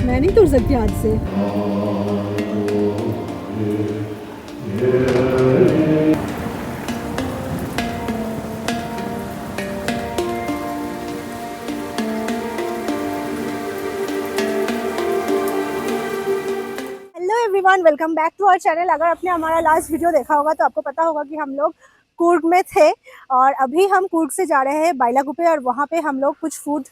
मैं नहीं तोड़ सकती हाथ से। Hello everyone, welcome back to our channel. अगर आपने हमारा लास्ट वीडियो देखा होगा तो आपको पता होगा कि हम लोग कूर्ग में थे और अभी हम कूर्ग से जा रहे हैं बाइलाकुप्पे और वहाँ पे हम लोग कुछ फूड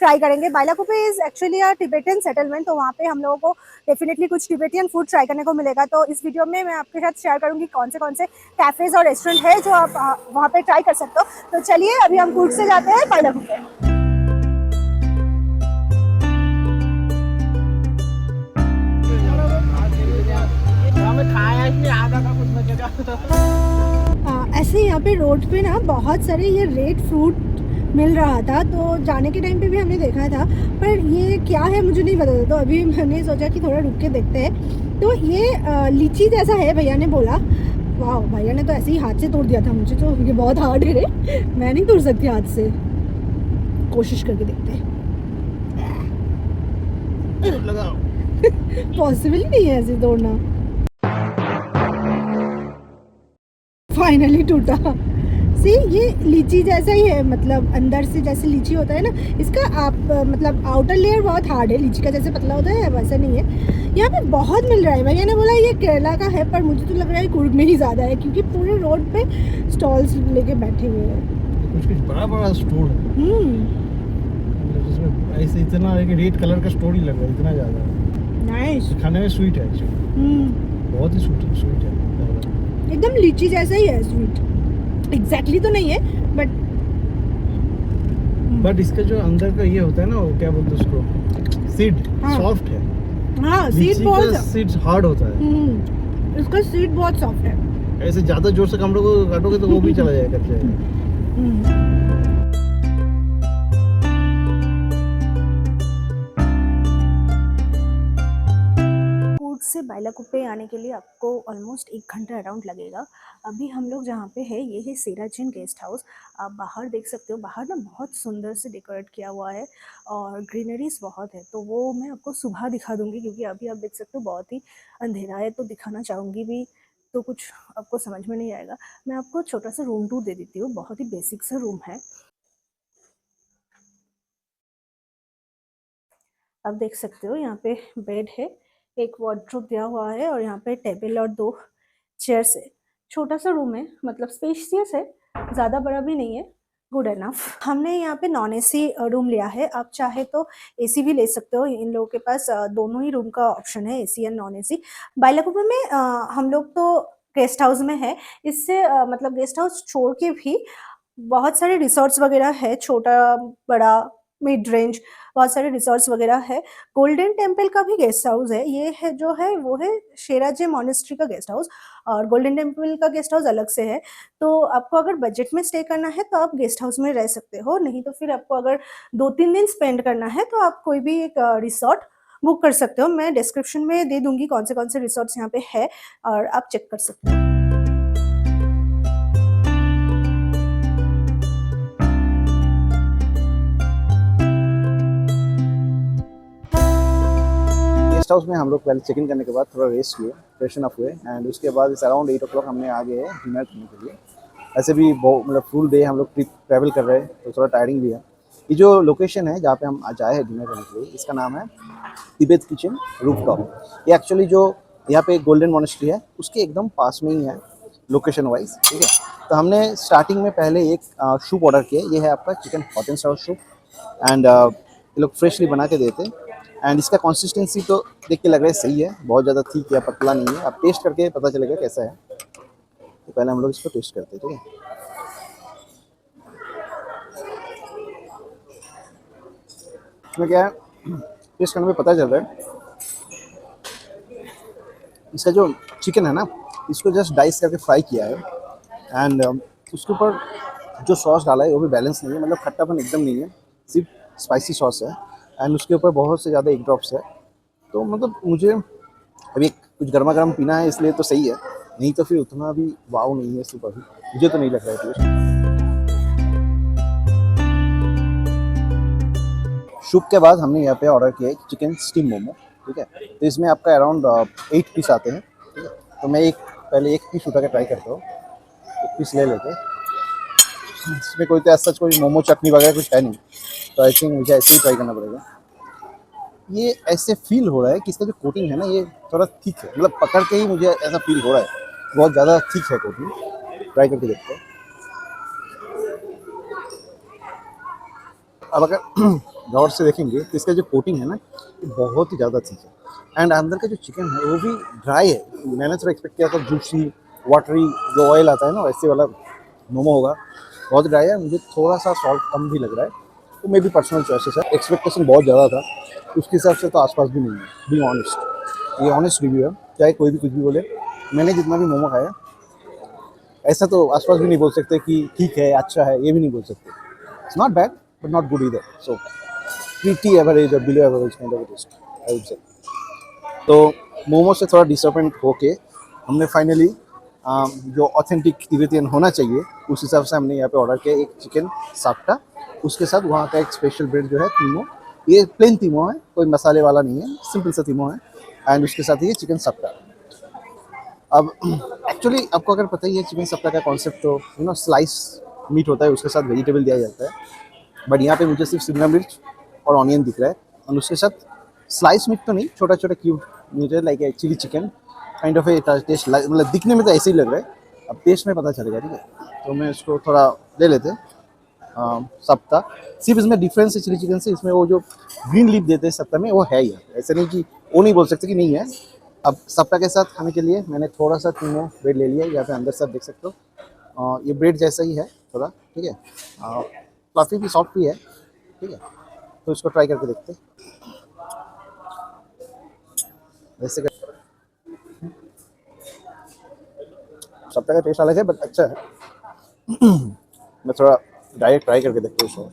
ट्राई करेंगे। Bylakuppe is actually a Tibetan settlement, तो वहाँ पे हम लोगों को डेफिनेटली कुछ टिबेटियन फूड ट्राई करने को मिलेगा। तो इस वीडियो में मैं आपके साथ शेयर करूँगी कौन से कैफ़ेज़ और रेस्टोरेंट है जो आप वहाँ पर ट्राई कर सकते हो। तो चलिए अभी हम कूर्ग से जाते हैं बाइलाकुप्पे। ऐसे यहाँ पे रोड पे ना बहुत सारे ये रेड फ्रूट मिल रहा था, तो जाने के टाइम पे भी हमने देखा था, पर ये क्या है मुझे नहीं पता था। तो अभी मैंने सोचा कि थोड़ा रुक के देखते हैं। तो ये लीची जैसा है, भैया ने बोला। वाह, भैया ने तो ऐसे ही हाथ से तोड़ दिया था। मुझे तो ये बहुत हार्ड है रे, मैं नहीं तोड़ सकती हाथ से। कोशिश करके देखते हैं। पॉसिबल ही नहीं है ऐसे तोड़ना। फाइनली टूटा। सी, ये लीची जैसा ही है, मतलब अंदर से जैसे लीची होता है ना, इसका आप मतलब आउटर लेयर बहुत हार्ड है। लीची का जैसे पतला होता है वैसा नहीं है। यहाँ पे बहुत मिल रहा है। भैया ने बोला ये केरला का है, पर मुझे तो लग रहा है कूर्ग में ही ज़्यादा है, क्योंकि पूरे रोड पे स्टॉल्स लेके बैठे हुए हैं। कुछ बड़ा बड़ा स्टोर है जिसमें ऐसे इतना है कि रेड कलर का स्टोर ही लग रहा है, इतना ज़्यादा है। नाइस। खाने में स्वीट है बहुत ही स्वीट है, एकदम लीची जैसा ही है। स्वीट एग्जैक्टली तो नहीं है, बट इसका जो अंदर का ये होता है ना, वो क्या बोलते हैं उसको, सीड सॉफ्ट है। हाँ, सीड बहुत सीड हार्ड होता है। इसका सीड बहुत सॉफ्ट है। ऐसे ज़्यादा जोर से कमरों को काटोगे तो वो भी चला जाएगा, कट जाएगा। से बाइलाकुप्पे आने के लिए आपको ऑलमोस्ट 1 घंटा अराउंड लगेगा। अभी हम लोग जहाँ पे है ये है सेराचिन गेस्ट हाउस। आप बाहर देख सकते हो, बाहर ना बहुत सुंदर से डेकोरेट किया हुआ है और ग्रीनरीज बहुत है। तो वो मैं आपको सुबह दिखा दूँगी, क्योंकि अभी आप देख सकते हो बहुत ही अंधेरा है, तो दिखाना चाहूँगी भी तो कुछ आपको समझ में नहीं आएगा। मैं आपको छोटा सा रूम टूर दे देती हूँ। बहुत ही बेसिक सा रूम है। आप देख सकते हो यहाँ पे बेड है, एक वार्डरोब दिया हुआ है और यहाँ पे टेबल और 2 चेयर्स है। छोटा सा रूम है, मतलब स्पेशियस है, ज़्यादा बड़ा भी नहीं है, गुड एनफ। हमने यहाँ पे नॉन एसी रूम लिया है। आप चाहे तो एसी भी ले सकते हो। इन लोगों के पास दोनों ही रूम का ऑप्शन है, AC and non AC. Bylakuppe में हम लोग तो गेस्ट हाउस में है। इससे मतलब गेस्ट हाउस छोड़ के भी बहुत सारे रिसोर्ट्स वगैरह है, छोटा बड़ा मिड रेंज, बहुत सारे रिसोर्ट्स वगैरह है। गोल्डन टेम्पल का भी गेस्ट हाउस है। ये है जो है वो है शेराजे मोनेस्ट्री का गेस्ट हाउस, और गोल्डन टेम्पल का गेस्ट हाउस अलग से है। तो आपको अगर बजट में स्टे करना है तो आप गेस्ट हाउस में रह सकते हो, नहीं तो फिर आपको अगर 2-3 दिन स्पेंड करना है तो आप कोई भी एक रिसोर्ट बुक कर सकते हो। मैं डिस्क्रिप्शन में दे दूंगी कौन से रिसोर्ट्स यहाँ पे है और आप चेक कर सकते हो। गेस्ट हाउस में हम लोग पहले चेक इन करने के बाद थोड़ा रेस्ट किए, फ्रेशन अप हुए, एंड उसके बाद इस अराउंड 8 o'clock हमने आ गए डिनर करने के लिए। ऐसे भी बहुत मतलब फुल डे हम लोग ट्रैवल कर रहे हैं, तो थोड़ा टायरिंग भी है। ये जो लोकेशन है जहाँ पे हम आज आए हैं डिनर करने के लिए, इसका नाम है तिब्बत किचन रूफटॉप। ये एक्चुअली जो यहाँ पे गोल्डन मोनेस्ट्री है उसके एकदम पास में ही है लोकेशन वाइज, ठीक है। तो हमने स्टार्टिंग में पहले एक सूप ऑर्डर किया। ये है आपका chicken hot and Sawar soup, and ये लोग फ्रेशली बना के देते हैं। एंड इसका कंसिस्टेंसी तो देख के लग रहा है सही है, बहुत ज़्यादा थिक या पतला नहीं है। आप टेस्ट करके पता चलेगा कैसा है। तो पहले हम लोग इसको टेस्ट करते हैं, ठीक है। इसमें क्या है, टेस्ट करने में पता चल रहा है, इसका जो चिकन है ना, इसको जस्ट डाइस करके फ्राई किया है। एंड उसके ऊपर जो सॉस डाला है वो भी बैलेंस नहीं है, मतलब खट्टापन एकदम नहीं है, सिर्फ स्पाइसी सॉस है। एंड उसके ऊपर बहुत से ज़्यादा एग ड्रॉप्स है। तो मतलब मुझे अभी कुछ गर्मा गर्म पीना है, इसलिए तो सही है, नहीं तो फिर उतना भी वाव नहीं है सिर्फ। अभी मुझे तो नहीं लग रहा है टेस्ट। सूप के बाद हमने यहाँ पे ऑर्डर किया है चिकन स्टीम मोमो, ठीक है। तो इसमें आपका अराउंड 8 पीस आते हैं, ठीक है। तो मैं पहले एक पीस उठा के ट्राई करता हूँ, एक पीस ले लेते हैं। इसमें कोई तो ऐसा कोई मोमो चटनी वगैरह कुछ है नहीं, तो आई थिंक मुझे ऐसे ही ट्राई करना पड़ेगा। ये ऐसे फील हो रहा है कि इसका जो कोटिंग है ना ये थोड़ा थिक है, मतलब पकड़ के ही मुझे ऐसा फील हो रहा है, बहुत ज़्यादा थिक है कोटिंग। ट्राई करके देखते हैं। अब अगर गौर से देखेंगे तो इसका जो कोटिंग है ना ये बहुत ही ज़्यादा थिक है, एंड अंदर का जो चिकन है वो भी ड्राई है। मैंने थोड़ा एक्सपेक्ट किया था जूसी वाटरी जो ऑयल आता है ना वैसे वाला मोमो होगा, बहुत ड्राई है। मुझे थोड़ा सा सॉल्ट कम भी लग रहा है, तो मे भी पर्सनल चॉइसेस है। एक्सपेक्टेशन बहुत ज़्यादा था, उसके हिसाब से तो आसपास भी नहीं है, बी ऑनेस्ट। ये ऑनेस्ट रिव्यू है, चाहे कोई भी कुछ भी बोले। मैंने जितना भी मोमो खाया ऐसा तो आसपास भी नहीं बोल सकते कि ठीक है अच्छा है, ये भी नहीं बोल सकते। It's not bad but not good इधर, सो प्रीटी एवरेज और below average kind of taste I would say. तो मोमो से थोड़ा डिसअपॉइंट होके हमने फाइनली जो ऑथेंटिक तिब्बतियन होना चाहिए उस हिसाब से हमने यहाँ पे ऑर्डर किया एक चिकन साप्टा। उसके साथ वहाँ का एक स्पेशल ब्रेड जो है तीमो, ये प्लेन तीमो है, कोई मसाले वाला नहीं है, सिंपल सा तीमो है। एंड उसके साथ ये चिकन साप्टा। अब एक्चुअली आपको अगर पता ही है चिकन सप्ता का कॉन्सेप्ट, तो स्लाइस मीट होता है उसके साथ वेजिटेबल दिया जाता है। बट यहाँ पे मुझे सिर्फ शिमला मिर्च और ऑनियन दिख रहा है, और उसके साथ स्लाइस मीट तो नहीं, छोटा छोटा क्यूब मीट है, like chilli chicken kind of a taste. मतलब दिखने में तो ऐसे ही लग रहा है, अब टेस्ट में पता चलेगा, ठीक है। तो मैं इसको थोड़ा ले लेते हैं सप्ता। सिर्फ इसमें डिफरेंस है चिली चिकन से, इसमें वो जो ग्रीन लीफ देते हैं सप्ता में वो है ही, ऐसे नहीं कि वो नहीं बोल सकते कि नहीं है। अब सप्ता के साथ खाने के लिए मैंने थोड़ा सा तीनों ब्रेड ले लिया, यहाँ पे अंदर सब देख सकते हो। ये ब्रेड जैसा ही है थोड़ा, ठीक है। काफ़ी भी सॉफ्ट भी है, ठीक है। तो इसको ट्राई करके देखते हैं। वैसे सप्ता का टेस्ट अलग है बट अच्छा है। मैं थोड़ा डायरेक्ट ट्राई करके देखते हैं इसको।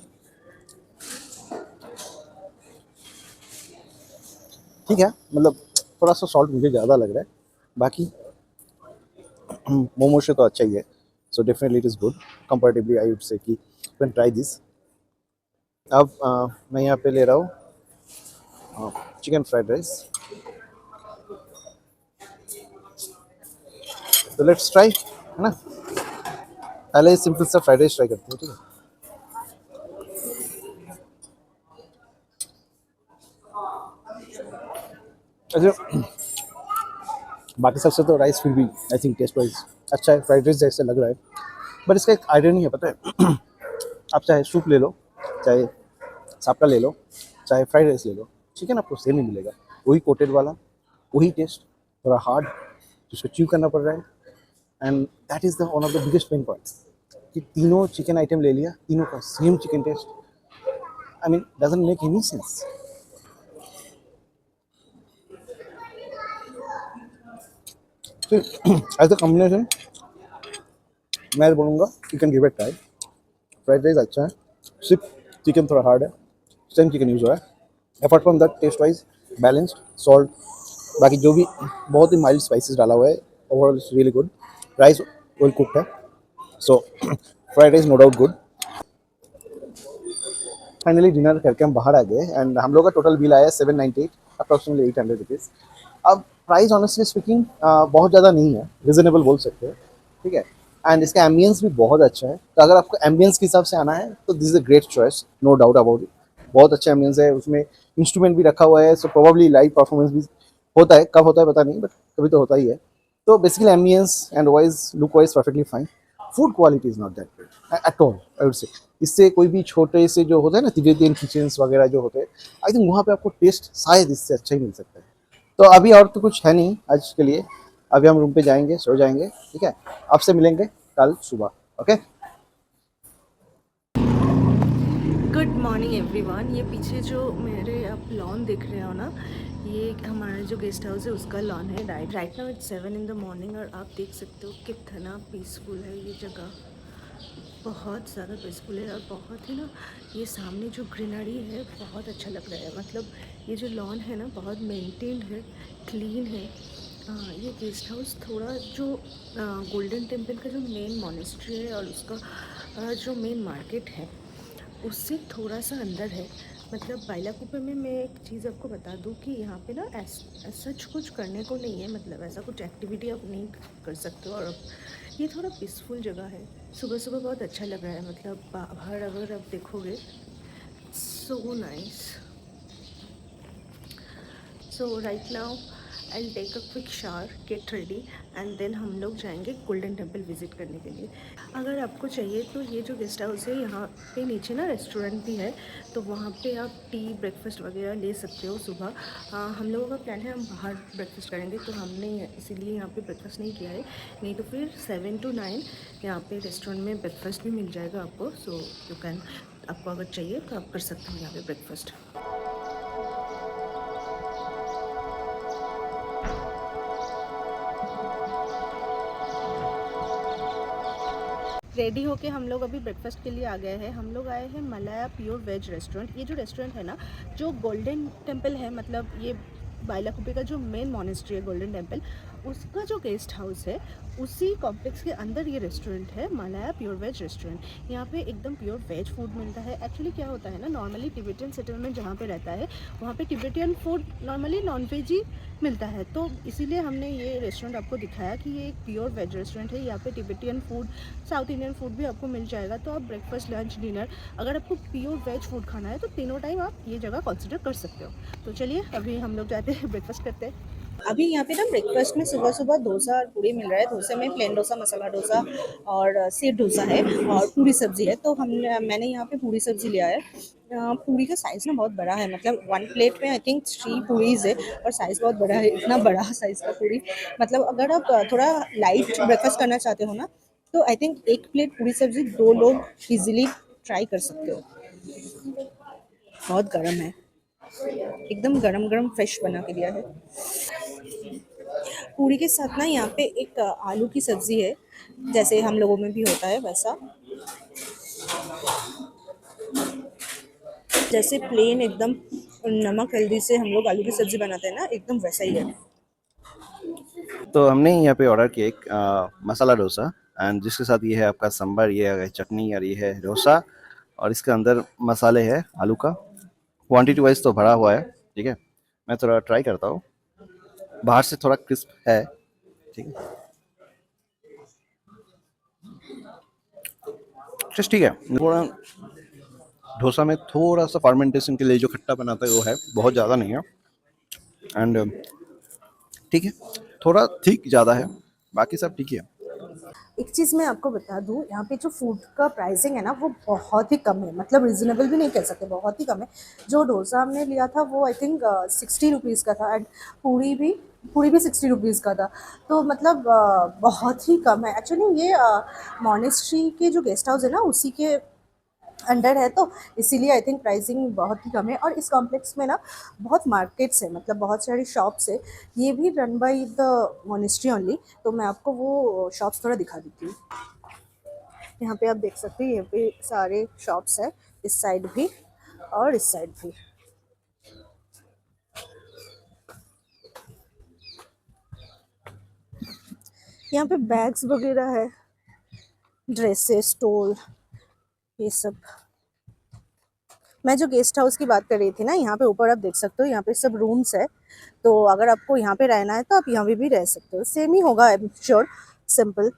ठीक है, मतलब थोड़ा सा सॉल्ट मुझे ज़्यादा लग रहा है, बाकी मोमो से तो अच्छा ही है। So definitely it is good comparatively, I would से कि कैन ट्राई दिस। अब मैं यहाँ पे ले रहा हूँ चिकन फ्राइड राइस, तो लेट्स ट्राई, है ना। पहले सिंपल सा फ्राइड राइस ट्राई करते हैं, ठीक है। अच्छा, बाकी सबसे तो राइस फिर भी आई थिंक टेस्ट वाइज अच्छा है, फ्राइड राइस जैसे लग रहा है। बट इसका एक आइडिया नहीं है, पता है। आप चाहे सूप ले लो, चाहे सापटा ले लो, चाहे फ्राइड राइस ले लो, चिकन आपको सेम ही मिलेगा, वही कोटेड वाला, वही टेस्ट, थोड़ा हार्ड जिसको च्यू करना पड़ रहा है। And that is the one of the biggest pain points कि तीनों चिकन आइटम ले लिया, तीनों का same chicken taste, I mean doesn't make any sense. As a combination मैं बोलूँगा chicken give it try. Fried rice अच्छा है, सिर्फ चिकन थोड़ा हार्ड है, सेम चिकन यूज़ हुआ है। Apart from that taste wise balanced, salt, बाकी जो भी बहुत ही माइल्ड स्पाइसेस डाला हुआ है, overall it's really good. Rice well cooked है, so fried rice no doubt good. Finally dinner करके हम बाहर आ गए एंड हम लोग का टोटल बिल आया 798, अप्रॉक्सीमेटली 800 रुपीज़। अब प्राइस ऑनेस्टली स्पीकिंग बहुत ज़्यादा नहीं है, रिजनेबल बोल सकते हैं, ठीक है। एंड इसका एम्बियंस भी बहुत अच्छा है, तो अगर आपको एम्बियंस के हिसाब से आना है तो this is a great choice, no doubt about it. बहुत अच्छा एम्बियंस है, उसमें इंस्ट्रूमेंट भी रखा हुआ है, सो प्रोबेबली लाइव परफॉर्मेंस भी होता है, कब होता है पता नहीं बट कभी तो होता ही है। तो basically ambience and wise look wise perfectly fine. Food quality is not that good at all, I would से। इससे कोई भी छोटे से जो होते हैं ना तिब्बतियन किचन्स वगैरह जो होते हैं, आई थिंक वहाँ पे आपको टेस्ट शायद इससे अच्छा ही मिल सकता है। तो अभी और तो कुछ है नहीं आज के लिए, अभी हम रूम पे जाएंगे, सो जाएंगे, ठीक है। आपसे मिलेंगे कल सुबह, ओके। Good morning everyone. ये पीछे जो मेरे आप लॉन देख रहे हो ना, ये हमारा जो गेस्ट हाउस है उसका लॉन है। Right now it's 7 in the morning और आप देख सकते हो कितना पीसफुल है ये जगह, बहुत ज़्यादा पीसफुल है। और बहुत ही ना, ये सामने जो ग्रीनरी है बहुत अच्छा लग रहा है। मतलब ये जो लॉन है ना बहुत मेंटेन्ड है, क्लीन है। ये गेस्ट हाउस थोड़ा जो गोल्डन टेम्पल का जो मेन मॉनेस्ट्री है और उसका जो मेन मार्केट है उससे थोड़ा सा अंदर है। मतलब बाइलाकुप्पे में मैं एक चीज़ आपको बता दूं कि यहाँ पे ना सच कुछ करने को नहीं है, मतलब ऐसा कुछ एक्टिविटी आप नहीं कर सकते हो। और ये थोड़ा पीसफुल जगह है। सुबह सुबह बहुत अच्छा लग रहा है, मतलब बाहर अगर आप देखोगे, so nice. So right now I will take a quick shower, get ready, and then हम लोग जाएंगे गोल्डन टेम्पल विज़िट करने के लिए। अगर आपको चाहिए तो ये जो गेस्ट हाउस है, यहाँ पे नीचे ना रेस्टोरेंट भी है, तो वहाँ पे आप टी ब्रेकफास्ट वगैरह ले सकते हो सुबह। हम लोगों का प्लान है हम बाहर ब्रेकफास्ट करेंगे, तो हमने इसीलिए यहाँ पे ब्रेकफास्ट नहीं किया है। नहीं तो फिर 7 to 9 यहाँ पे रेस्टोरेंट में ब्रेकफास्ट भी मिल जाएगा आपको। सो यू कैन, आपको अगर चाहिए तो आप कर सकते हो यहाँ पे ब्रेकफास्ट। रेडी होके हम लोग अभी ब्रेकफास्ट के लिए आ गए हैं। हम लोग आए हैं मलाया प्योर वेज रेस्टोरेंट। ये जो रेस्टोरेंट है ना, जो गोल्डन टेम्पल है, मतलब ये बाइलाकुप्पे का जो मेन मॉनेस्ट्री है गोल्डन टेम्पल, उसका जो गेस्ट हाउस है, उसी कॉम्प्लेक्स के अंदर ये रेस्टोरेंट है, मलाया प्योर वेज रेस्टोरेंट। यहाँ पे एकदम प्योर वेज फूड मिलता है। एक्चुअली क्या होता है ना, नॉर्मली टिबेटियन सेटलमेंट जहाँ पे रहता है, वहाँ पे Tibetan food normally non veg ही मिलता है, तो इसीलिए हमने ये रेस्टोरेंट आपको दिखाया कि ये एक प्योर वेज रेस्टोरेंट है। यहाँ पे Tibetan food, south Indian food भी आपको मिल जाएगा। तो आप ब्रेकफास्ट, लंच, डिनर, अगर आपको प्योर वेज फूड खाना है तो तीनों टाइम आप ये जगह कंसिडर कर सकते हो। तो चलिए अभी हम लोग जाते हैं, ब्रेकफास्ट करते हैं। अभी यहाँ पे ना ब्रेकफास्ट में सुबह सुबह डोसा और पूरी मिल रहा है। डोसे में प्लेन डोसा, मसाला डोसा और सेव डोसा है, और पूरी सब्जी है। तो मैंने यहाँ पे पूरी सब्जी लिया है। पूरी का साइज़ ना बहुत बड़ा है, मतलब 1 प्लेट में आई थिंक 3 पूरीज है, और साइज़ बहुत बड़ा है। इतना बड़ा साइज़ का पूरी, मतलब अगर आप थोड़ा लाइट ब्रेकफास्ट करना चाहते हो ना, तो आई थिंक 1 प्लेट पूरी सब्जी 2 लोग इजीली ट्राई कर सकते हो। बहुत गर्म है, एकदम गरम गरम फ्रेश बना के दिया है। पूरी के साथ ना यहाँ पे एक आलू की सब्जी है, जैसे हम लोगों में भी होता है वैसा, जैसे प्लेन एकदम नमक हल्दी से हम लोग आलू की सब्जी बनाते हैं ना, एकदम वैसा ही है। तो हमने यहाँ पे ऑर्डर किया एक मसाला डोसा, एंड जिसके साथ ये है आपका सांभर, ये है चटनी, और ये है डोसा, और इसके अंदर मसाले है आलू का। क्वांटिटी वाइज तो भरा हुआ है, ठीक है। मैं थोड़ा ट्राई करता हूँ। बाहर से थोड़ा क्रिस्प है, ठीक है, टेस्ट ठीक है। थोड़ा डोसा में थोड़ा सा फर्मेंटेशन के लिए जो खट्टा बनाता है वो है, बहुत ज़्यादा नहीं है। एंड ठीक है, थोड़ा थिक ज़्यादा है, बाकी सब ठीक है। एक चीज़ मैं आपको बता दूँ, यहाँ पे जो फूड का प्राइसिंग है ना, वो बहुत ही कम है, मतलब रिजनेबल भी नहीं कह सकते, बहुत ही कम है। जो डोसा हमने लिया था वो आई थिंक 60 रुपीज़ का था, एंड पूरी भी 60 रुपीज़ का था। तो मतलब बहुत ही कम है। एक्चुअली ये मॉनेस्ट्री के जो गेस्ट हाउस है ना, उसी के अंडर है, तो इसीलिए आई थिंक प्राइसिंग बहुत ही कम है। और इस कॉम्प्लेक्स में ना बहुत मार्केट्स है, मतलब बहुत सारी शॉप्स है। ये भी run by the monastery only. तो मैं आपको वो शॉप्स थोड़ा दिखा देती हूँ। यहाँ पे आप देख सकते हैं, यहाँ पे सारे शॉप्स है, इस साइड भी और इस साइड भी। यहाँ पे बैग्स वगैरह है, ड्रेसेस, स्टोल, ये सब। मैं जो गेस्ट हाउस की बात कर रही थी ना, यहाँ पे ऊपर आप देख सकते हो, यहाँ पे सब रूम्स है। तो अगर आपको यहाँ पे रहना है तो आप यहाँ पे भी रह सकते हो, सेम ही होगा, I am sure, simple.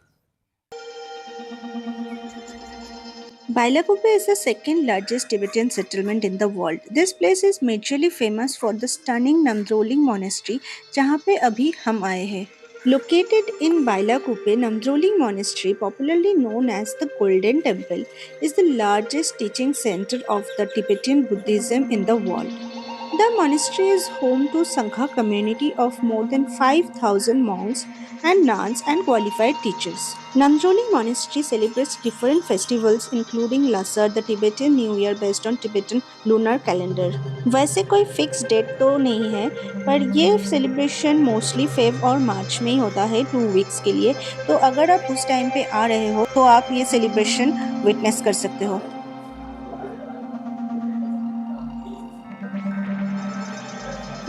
Bailakuppe is the second largest Tibetan settlement in the world. This place is majorly famous for the stunning Namdroling monastery, जहाँ पे अभी हम आए हैं. Located in Bailakuppe, Namdroling Monastery, popularly known as the Golden Temple, is the largest teaching center of the Tibetan Buddhism in the world. The monastery is home to Sangha community of more than 5,000 monks and nuns and qualified teachers. Namdroli Monastery celebrates different festivals including Lasar, the Tibetan New Year based on Tibetan lunar calendar. वैसे कोई fix date तो नहीं है, पर ये celebration mostly Feb और मार्च में ही होता है 2 वीक्स के लिए। तो अगर आप उस टाइम पे आ रहे हो तो आप ये सेलिब्रेशन विटनेस कर सकते हो।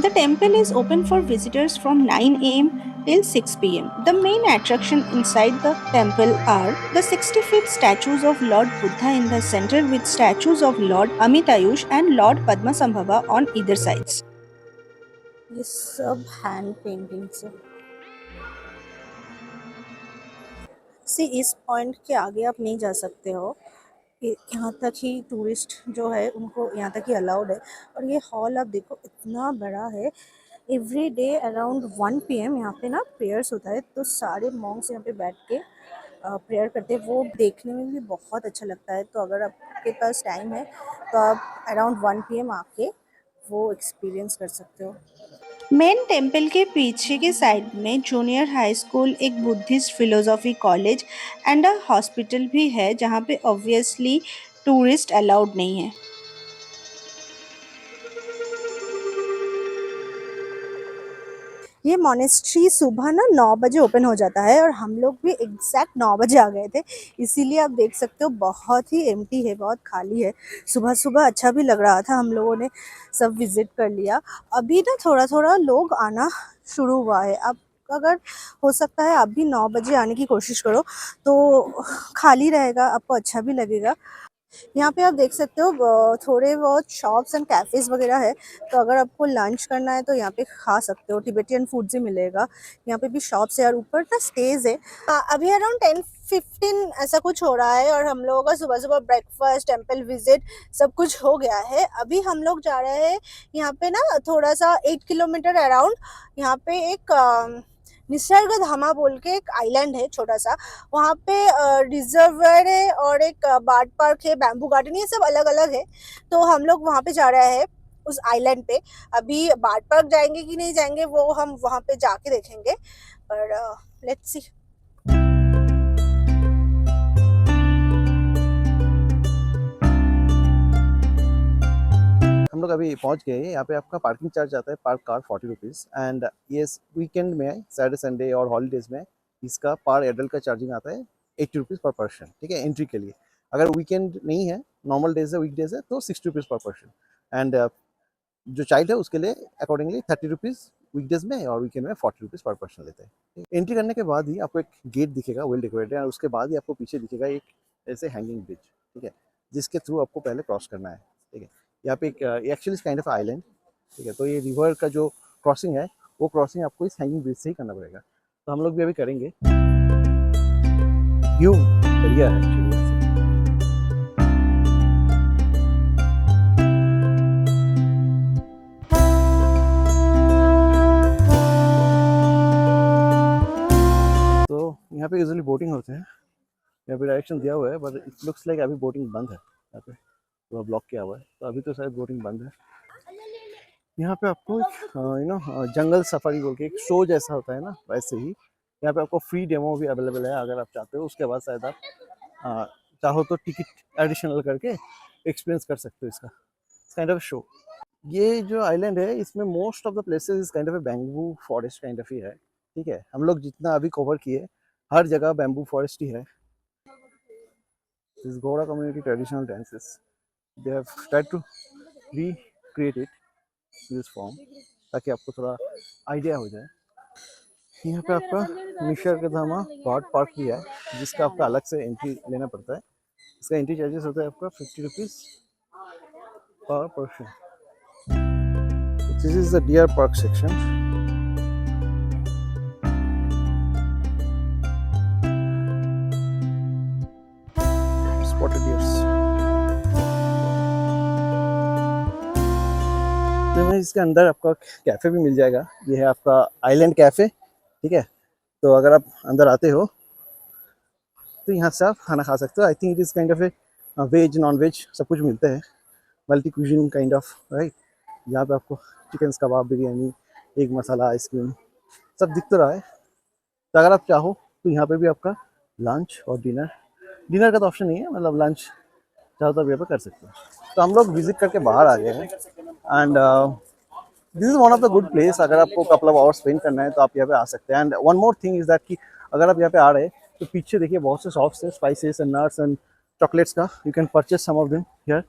The temple is open for visitors from 9 a.m. till 6 p.m. The main attraction inside the temple are the 60 feet statues of Lord Buddha in the center with statues of Lord Amitayush and Lord Padmasambhava on either sides. ये सब hand paintings है। सी इस point के आगे आप नहीं जा सकते हो कि यहाँ तक ही टूरिस्ट जो है उनको यहाँ तक ही अलाउड है। और ये हॉल आप देखो इतना बड़ा है। एवरी डे अराउंड 1 PM यहाँ पे ना प्रेयर्स होता है, तो सारे मॉन्क्स यहाँ पे बैठ के प्रेयर करते हैं। वो देखने में भी बहुत अच्छा लगता है। तो अगर आपके पास टाइम है तो आप अराउंड 1 PM आके वो एक्सपीरियंस कर सकते हो। मेन टेम्पल के पीछे के साइड में जूनियर हाई स्कूल, एक Buddhist philosophy college and a hospital भी है, जहाँ पे ऑब्वियसली टूरिस्ट अलाउड नहीं है। ये मोनेस्ट्री सुबह ना 9 बजे ओपन हो जाता है और हम लोग भी एग्जैक्ट 9 बजे आ गए थे, इसीलिए आप देख सकते हो बहुत ही एम्प्टी है, बहुत खाली है। सुबह सुबह अच्छा भी लग रहा था, हम लोगों ने सब विजिट कर लिया। अभी ना थोड़ा थोड़ा लोग आना शुरू हुआ है। अब अगर हो सकता है आप भी 9 बजे आने की कोशिश करो तो खाली रहेगा, आपको अच्छा भी लगेगा। यहाँ पे आप देख सकते हो थोड़े बहुत शॉप्स एंड कैफ़ेज़ वगैरह है, तो अगर आपको लंच करना है तो यहाँ पे खा सकते हो, तिबेटियन फूड्स ही मिलेगा। यहाँ पे भी शॉप्स है और ऊपर ना स्टेज है। अभी अराउंड 10-15 ऐसा कुछ हो रहा है और हम लोगों का सुबह सुबह ब्रेकफास्ट, टेम्पल विजिट सब कुछ हो गया है। अभी हम लोग जा रहे हैं यहाँ पे ना थोड़ा सा 8 किलोमीटर अराउंड, यहाँ पे एक निसर्ग धामा बोल के एक आइलैंड है छोटा सा, वहाँ पे रिजर्वर है और एक बार्ड पार्क है, बैम्बू गार्डन, ये सब अलग अलग है। तो हम लोग वहाँ पे जा रहे हैं उस आइलैंड पे। अभी बार्ड पार्क जाएंगे कि नहीं जाएंगे वो हम वहाँ पे जाके देखेंगे, पर लेट्स सी। हम लोग अभी पहुंच गए हैं। यहाँ पे आपका पार्किंग चार्ज आता है पर कार 40 रुपीज़ एंड ये वीकेंड में सैटरडे संडे और हॉलीडेज में इसका पर एडल्ट का चार्जिंग आता है 80 रुपीज़ पर पर्सन, ठीक है, एंट्री के लिए। अगर वीकेंड नहीं है, नॉर्मल डेज है, वीकडेज है, तो 60 रुपीज़ पर पर्सन एंड जो चाइल्ड है उसके लिए अकॉर्डिंगली 30 रुपीज़ वीकडेज में और वीकेंड में 40 रुपीज़ पर पर्सन लेते हैं। एंट्री करने के बाद ही आपको एक गेट दिखेगा वेल डेकोरेटेड और उसके बाद ही आपको पीछे दिखेगा एक ऐसे हैंगिंग ब्रिज, ठीक है, जिसके थ्रू आपको पहले क्रॉस करना है, ठीक है। यहाँ पे एक एक्चुअली काइंड ऑफ आइलैंड, ठीक है, तो ये रिवर का जो क्रॉसिंग है वो क्रॉसिंग आपको इस हैंगिंग ब्रिज से ही करना पड़ेगा। तो हम लोग भी अभी करेंगे। व्यू बढ़िया है एक्चुअली। तो यहाँ पे यूजुअली बोटिंग होते हैं, यहाँ पे डायरेक्शन दिया हुआ है बट इट लुक्स लाइक अभी बोटिंग बंद है। यहाँ पे पूरा ब्लॉक किया हुआ है, तो अभी तो शायद बोटिंग बंद है। यहाँ पे आपको जंगल सफारी बोल के एक शो जैसा होता है ना, वैसे ही यहाँ पे आपको फ्री डेमो भी अवेलेबल है अगर आप चाहते हो। उसके बाद शायद आप अ, चाहो तो टिकट एडिशनल करके एक्सपीरियंस कर सकते हो इसका काइंड ऑफ शो। ये जो आइलैंड है इसमें most of the places is kind of a bamboo forest kind of ही है, ठीक है। हम लोग जितना अभी कवर किए हर जगह बैम्बू फॉरेस्ट ही है। This Gora community traditional dances they have tried to recreate it this form, ताकि आपको थोड़ा आइडिया हो जाए। यहाँ पे आपका निसर्गधाम बर्ड पार्क भी है जिसका आपका अलग से एंट्री लेना पड़ता है। इसका एंट्री चार्जेस होता है आपका 50 रुपीज़ पर person. This is the deer park section. Spotted dears. तो इसके अंदर आपका कैफ़े भी मिल जाएगा। ये है आपका आइलैंड कैफ़े, ठीक है। तो अगर आप अंदर आते हो तो यहाँ से आप खाना खा सकते हो। I think it is kind of a veg non veg सब कुछ मिलते हैं, multi cuisine kind of, right. यहाँ पे आपको chicken kebab, biryani, egg masala, ice cream सब दिख तो रहा है। तो अगर आप चाहो तो यहाँ पे भी आपका लंच और डिनर का तो ऑप्शन नहीं है, मतलब लंच चाहो तो आप यहाँ पे कर सकते हो। तो हम लोग विजिट करके बाहर आ गए हैं and this is one of the good place. अगर आपको कपल ऑफ आवर्स स्पेंड करना है तो आप यहाँ पे आ सकते हैं। And one more thing is that कि अगर आप यहाँ पे आ रहे हैं तो पीछे देखिए बहुत से शॉप्स हैं, spices and nuts and chocolates का। You can purchase some of them here,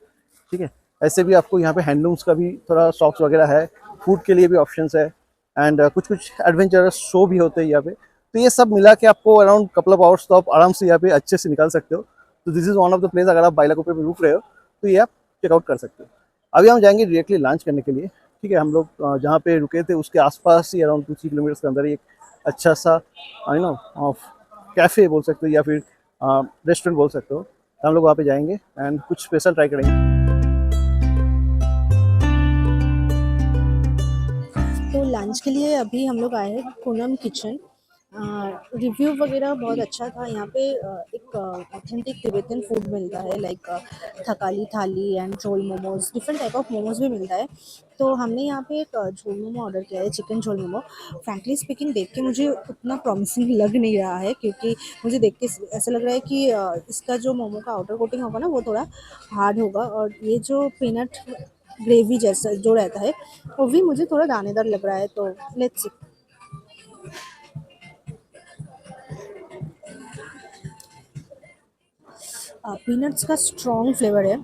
ठीक है। ऐसे भी आपको यहाँ पे हैंडलूम्स का भी थोड़ा शॉप्स वगैरह है, फूड के लिए भी ऑप्शंस है, एंड कुछ कुछ एडवेंचरस शो भी होते हैं यहाँ पे। तो ये सब मिला के आपको अराउंड कपल ऑफ आवर्स तो आप आराम से यहाँ पे अच्छे से निकाल सकते हो। तो this is one of the place, अगर आप बाइलाकुप्पे पे रुक रहे हो तो ये आप चेकआउट कर सकते हो। अभी हम जाएंगे डायरेक्टली लंच करने के लिए। ठीक है, हम लोग जहाँ पे रुके थे उसके आसपास ही अराउंड 2-3 किलोमीटर के अंदर ही एक अच्छा सा यू नो कैफ़े बोल सकते हो या फिर रेस्टोरेंट बोल सकते हो। तो हम लोग वहाँ पे जाएंगे एंड कुछ स्पेशल ट्राई करेंगे। तो लंच के लिए अभी हम लोग आए हैं पूनम किचन। रिव्यू वगैरह बहुत अच्छा था। यहाँ पे एक ऑथेंटिक तिब्बतन फूड मिलता है, लाइक थकाली थाली एंड झोल momos, different type of momos भी मिलता है। तो हमने यहाँ पे एक झोल मोमो ऑर्डर किया है, चिकन झोल मोमो। फ्रैंकली स्पीकिंग देख के मुझे उतना प्रॉमिसिंग लग नहीं रहा है, क्योंकि मुझे देख के ऐसा लग रहा है कि इसका जो मोमो का आउटर कोटिंग होगा ना वो थोड़ा हार्ड होगा, और ये जो पीनट ग्रेवी जैसा जो रहता है वो भी मुझे थोड़ा दानेदार लग रहा है। तो लेट्स सी। पीनट्स का स्ट्रॉन्ग फ्लेवर है,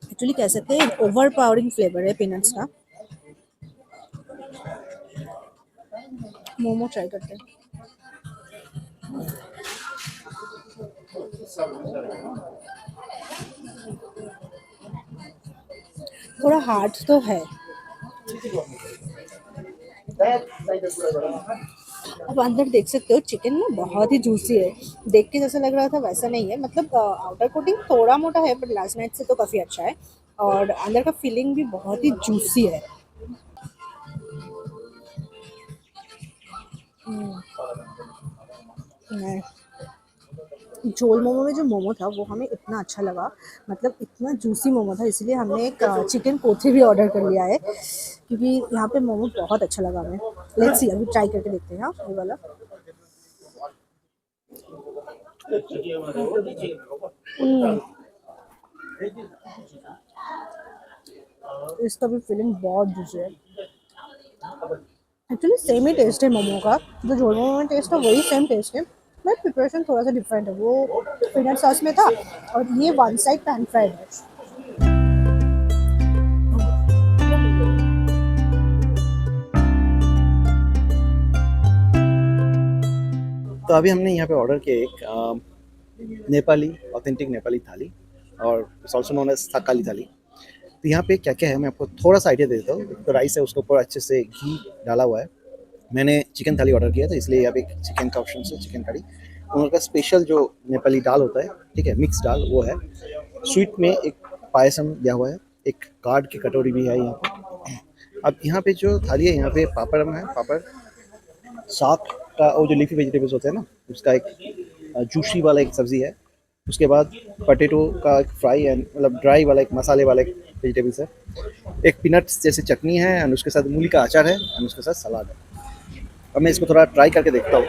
एक्चुअली कह सकते हैं ओवर पावरिंग फ्लेवर है पीनट्स का। मोमो ट्राई करते हैं। थोड़ा हार्ड तो है। अब अंदर देख सकते हो चिकन ना बहुत ही जूसी है। देख के जैसा लग रहा था वैसा नहीं है, मतलब आउटर कोटिंग थोड़ा मोटा है बट लास्ट नाइट से तो काफ़ी अच्छा है। और अंदर का फीलिंग भी बहुत ही जूसी है। हम्म, झोल मोमो में जो मोमो था वो हमें इतना अच्छा लगा, मतलब इतना जूसी मोमो था, इसलिए हमने एक चिकन कोथे भी ऑर्डर कर लिया है, क्योंकि यहाँ पे मोमो बहुत अच्छा लगा हमें। लेट्स सी, अभी ट्राई करके देखते हैं। हाँ, ये वाला। हम्म, इसका भी फीलिंग बहुत जूसी है। एक्चुअली सेम ही टेस्ट है मोमो का, जो झोल मोमो में टेस्ट है वही सेम टेस्ट है, बट प्रिपरेशन थोड़ा सा डिफरेंट है। वो पीनट सॉस में था और ये वन साइड पैन फ्राइड है। तो अभी हमने यहाँ पे ऑर्डर किया एक नेपाली, ऑथेंटिक नेपाली थाली, और it's also known as Thakali thali. तो यहाँ पे क्या क्या है मैं आपको थोड़ा सा आइडिया दे देता हूँ। तो राइस है, उसके ऊपर अच्छे से घी डाला हुआ है। मैंने चिकन थाली ऑर्डर किया था, इसलिए यहाँ पे एक चिकन का ऑप्शन है, चिकन करी। उनका स्पेशल जो नेपाली दाल होता है, ठीक है, मिक्स दाल वो है। स्वीट में एक पायसम दिया हुआ है, एक कार्ड की कटोरी भी है यहाँ पे। अब यहाँ पे जो थाली है, यहाँ पे पापड़ है, पापड़, साग का वो जो लीफी वेजिटेबल्स होते हैं ना, उसका एक जूशी वाला एक सब्जी है। उसके बाद पटेटो का एक फ्राई एंड मतलब ड्राई वाला एक मसाले वाला एक वेजिटेबल्स है। एक पीनट्स जैसे चटनी है एंड उसके साथ मूली का अचार है एंड उसके साथ सलाद है। अब मैं इसको थोड़ा ट्राई करके देखता हूँ।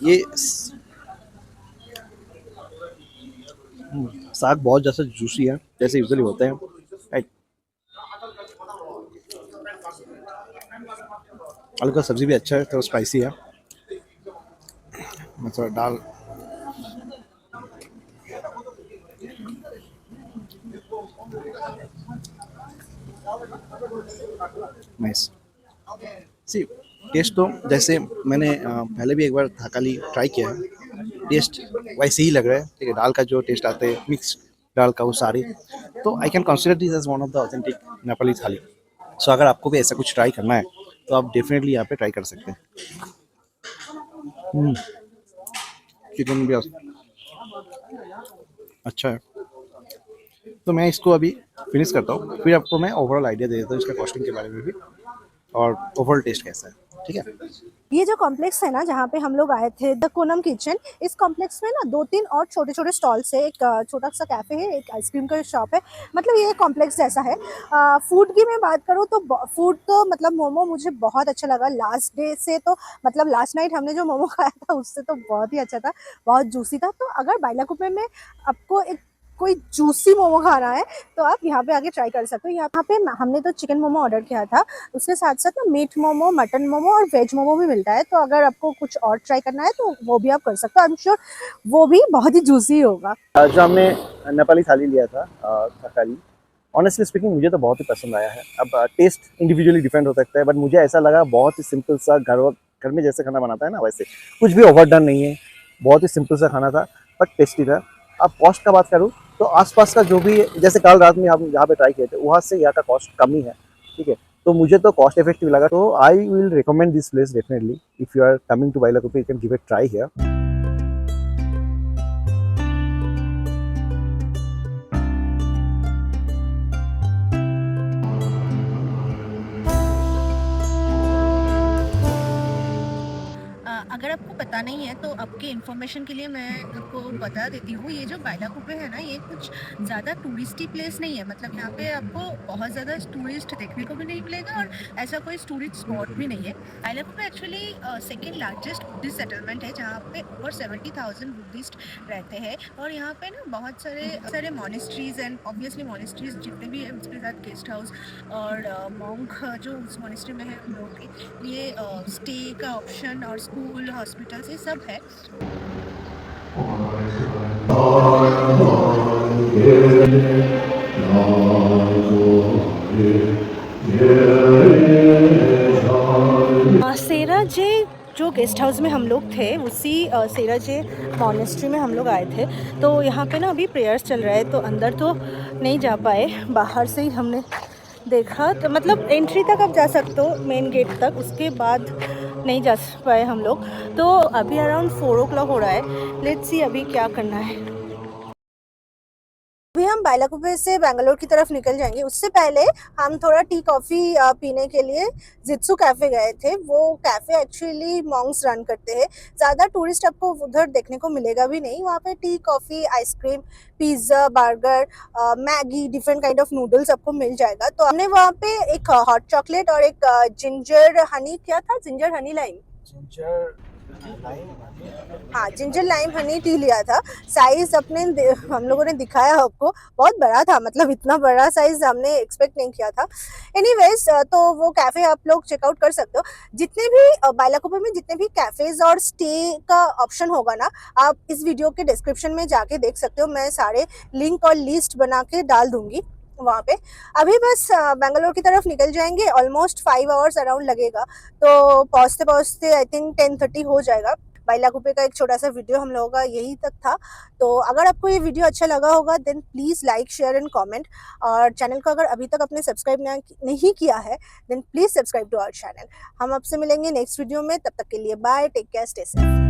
ये साग बहुत ज़्यादा जूसी है, जैसे यूजुअली होते हैं, राइट। आलू का सब्जी भी अच्छा है, थोड़ा स्पाइसी है। मैं थोड़ा दाल, नाइस। सी, टेस्ट तो जैसे मैंने पहले भी एक बार थाकाली ट्राई किया है, टेस्ट वैसे ही लग रहा है। ठीक है, दाल का जो टेस्ट आता है, मिक्स दाल का वो सारी, तो I can consider this as one of the authentic Nepali thali. So अगर आपको भी ऐसा कुछ ट्राई करना है तो आप डेफिनेटली यहाँ पे ट्राई कर सकते हैं। चिकन भी अच्छा है। तो मैं इसको अभी फिनिश करता हूँ, फिर आपको मैं ओवरऑल आइडिया दे देता हूँ इसका कॉस्टिंग के बारे में भी, और ओवरऑल टेस्ट कैसा है। ठीक है, ये जो कॉम्प्लेक्स है ना जहाँ पे हम लोग आए थे, द कोनम किचन, इस कॉम्प्लेक्स में ना 2-3 और छोटे छोटे स्टॉल्स है। एक छोटा सा कैफे है, एक आइसक्रीम का शॉप है, मतलब ये कॉम्प्लेक्स जैसा है। फूड की मैं बात करूँ तो फूड तो मतलब मोमो मुझे बहुत अच्छा लगा लास्ट डे से। तो मतलब लास्ट नाइट हमने जो मोमो खाया था उससे तो बहुत ही अच्छा था, बहुत जूसी था। तो अगर बाइलाकुप्पे में आपको एक कोई जूसी मोमो खाना है तो आप यहाँ पे आके ट्राई कर सकते हो। यहाँ पे हमने तो चिकन मोमो ऑर्डर किया था, उसके साथ साथ ना मीट मोमो, मटन मोमो और वेज मोमो भी मिलता है। तो अगर आपको कुछ और ट्राई करना है तो वो भी आप कर सकते हो। आई एम श्योर वो भी बहुत ही जूसी होगा। जो हमने नेपाली थाली लिया था थकाली, ऑनेस्टली स्पीकिंग मुझे तो बहुत ही पसंद आया है। अब टेस्ट इंडिविजुअली डिफरेंट हो सकता है, बट मुझे ऐसा लगा बहुत ही सिंपल सा, घर में जैसे खाना बनाता है ना वैसे, कुछ भी ओवरडन नहीं है, बहुत ही सिंपल सा खाना था बट टेस्टी था। अब कॉस्ट का बात करूँ तो आसपास का जो भी, जैसे कल रात में हम जहाँ पे ट्राई किए थे वहाँ से यहाँ का कॉस्ट कम ही है, ठीक है। तो मुझे तो कॉस्ट इफेक्टिव लगा, तो I will recommend this place definitely. If you are coming to Bylakuppe, you can give it try here. अगर आपको पता नहीं है तो आपके इन्फॉर्मेशन के लिए मैं आपको बता देती हूँ, ये जो बाइलाकुप्पे है ना, ये कुछ ज़्यादा टूरिस्टी प्लेस नहीं है। मतलब यहाँ पे आपको बहुत ज़्यादा टूरिस्ट देखने को भी नहीं मिलेगा और ऐसा कोई टूरिस्ट स्पॉट भी नहीं है। Bylakuppe actually second largest Buddhist settlement है, जहाँ पे ओवर 70,000 बुद्धिस्ट रहते हैं। और यहाँ पे ना बहुत सारे मॉनेस्ट्रीज एंड ऑब्वियसली मॉनेस्ट्रीज जितने भी है उसके साथ गेस्ट हाउस और मॉन्क जो उस मॉनेस्ट्री में है उन लोगों के लिए स्टे का ऑप्शन और स्कूल, हॉस्पिटल, ये सब है। सेरा जे जो गेस्ट हाउस में हम लोग थे उसी सेरा जे मॉनेस्ट्री में हम लोग आए थे। तो यहाँ पे ना अभी प्रेयर्स चल रहा है तो अंदर तो नहीं जा पाए, बाहर से ही हमने देखा। तो मतलब एंट्री तक आप जा सकते हो, मेन गेट तक, उसके बाद नहीं जा पाए हम लोग। तो अभी अराउंड 4 o'clock हो रहा है, लेट्स सी अभी क्या करना है। अभी हम बाइलाकुप्पे से बेंगलोर की तरफ निकल जाएंगे। उससे पहले हम थोड़ा टी कॉफ़ी पीने के लिए जित्सु कैफ़े गए थे। वो कैफ़े एक्चुअली मॉन्क्स रन करते हैं, ज़्यादा टूरिस्ट आपको उधर देखने को मिलेगा भी नहीं। वहाँ पे T, coffee, ice cream, pizza, burger, Maggi, different kind of noodles आपको मिल जाएगा। तो हमने वहाँ पे एक हॉट चॉकलेट और एक जिंजर हनी, क्या था, जिंजर हनी लाइम, हाँ जिंजर लाइम हनी टी लिया था। साइज अपने हम लोगों ने दिखाया आपको, बहुत बड़ा था, मतलब इतना बड़ा साइज हमने एक्सपेक्ट नहीं किया था। एनीवेज तो वो कैफ़े आप लोग चेकआउट कर सकते हो। जितने भी बाइलाकुप्पे में जितने भी कैफ़ेज और स्टे का ऑप्शन होगा ना, आप इस वीडियो के डिस्क्रिप्शन में जाके देख सकते हो। मैं सारे लिंक और लिस्ट बना के डाल दूंगी वहाँ पे। अभी बस बेंगलोर की तरफ निकल जाएंगे, ऑलमोस्ट 5 hours अराउंड लगेगा। तो पहुँचते पहुँचते आई थिंक 10:30 हो जाएगा। बाइलाकुप्पे का एक छोटा सा वीडियो हम लोगों का यही तक था। तो अगर आपको ये वीडियो अच्छा लगा होगा then please like, share and comment. और चैनल को अगर अभी तक आपने सब्सक्राइब नहीं किया है then please subscribe to our channel. हम आपसे मिलेंगे नेक्स्ट वीडियो में, तब तक के लिए bye, take care, stay safe.